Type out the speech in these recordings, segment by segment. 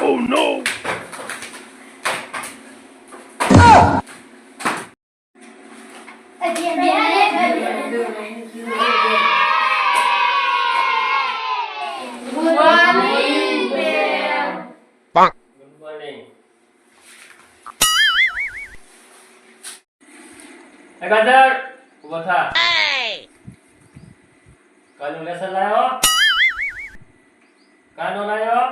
Oh no! Bonk. Good morning. Hey, Gajar, ઉભો થા. કાલનું લેસન લાયો? કાનો લાયો?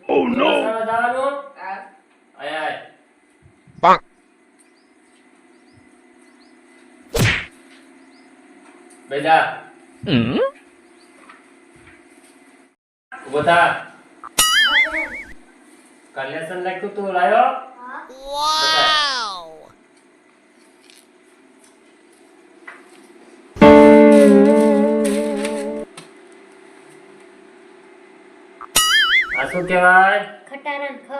Oh no! લેસન જવાનું? આય આય. Bonk. બેજા. ઉભો થા. કાલ લેસન લખ્યું તું લાયો? Wow! આ શું કહેવાય? ખટારાન ખ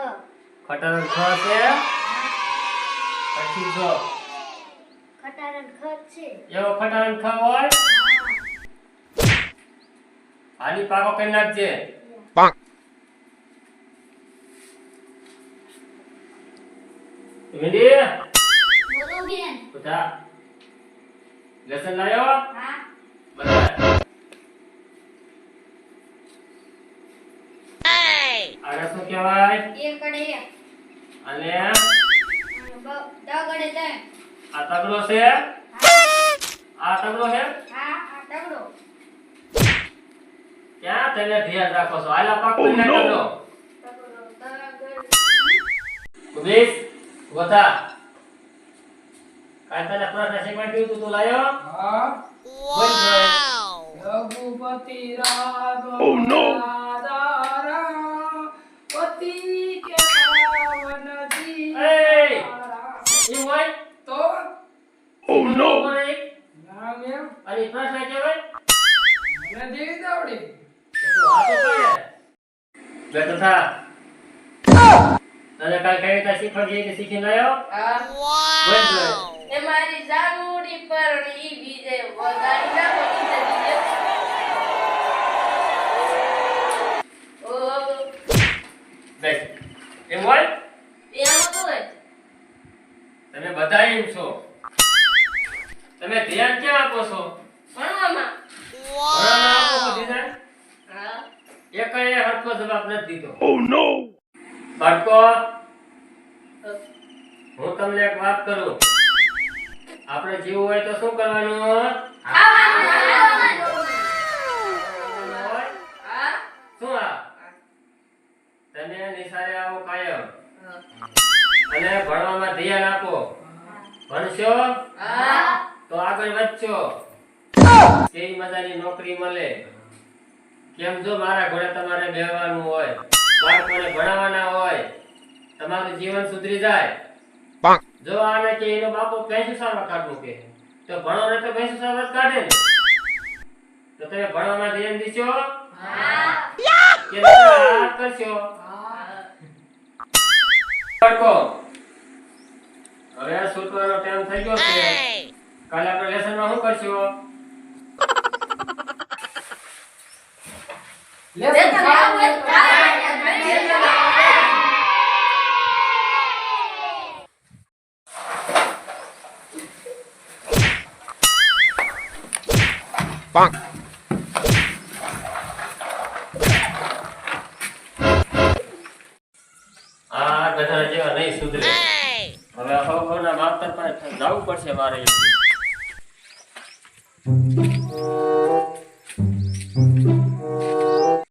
ખટારો ખ છે પછી જો ખટારાન ખ છે એવો ખટારો ખ હોય આની પાકો કરી નાખજે. Bonk. મિંડી બોલો બેન ઉઠા. લેસન લાયો? હા બરાબર. આને શું કહેવાય? એક કડે એક અને દ કડે દ આ તગડો છે? આ તગડો છે? હા આ તગડો ક્યાં તને ધ્યાન રાખો છો? આલા પાક કરી નાખ તગડો. ઉભીસ ગોતા. કાલ તને પ્રશ્ન શીખવાડ્યું તું લાયો? હા બોલ જોય. Raghupati Raghav Oh no! રાધારા પતિ કે પાવન જી Hey! ઈ હોય તો Oh no! બોલે. નામ એમ અને પ્રશ્ન કહેવાય? મને દેવી દવડી તું આ તો પાડે. બેઠો થા. તને કાલ કઈ રીતે શીખવાડી કે શીખી લાયો? બોલ જોય. એ મારી જાનુડી પરણી બીજે વગાડી ના બની જતી ઓ બેસ. એમ હોય? એમ હોય તમે બધા એમ છો. તમે ધ્યાન ક્યાં આપો છો? ભણવામાં ભણવામાં આપો છો ધ્યાન? હા એકેય હરખો જવાબ નથી દીધો. Oh no! બાળકો, હું તમને એક વાત કરું. આપણે જીવવું હોય તો શું કરવાનું? હા શું આ? તમે નિશાળે આવો કાયમ અને ભણવામાં ધ્યાન આપો. ભણશો હા તો આગળ વધશો. કેવી મજાની નોકરી મળે. કેમ જો મારા ઘોડે તમારે બેહવાનું હોય, બાળકોને ભણાવવાના હોય, તમારું જીવન સુધરી જાય. Bonk. જો આને કે એનો બાપો પૈસા સારવા કાઢવું કે તો ભણો ને તો પૈસા સારવા કાઢે ને. તો તમે ભણવામાં ધ્યાન દીશો કે આ કરશો? બાળકો, હવે આ છૂટવાનો ટાઈમ થઈ ગયો છે. કાલે આપણે લેસનમાં શું કરશું? Lesson Bonk. આ બધા જેવા નહીં સુધરે. હવે ના માસ્તર પાસે જવું પડશે મારે.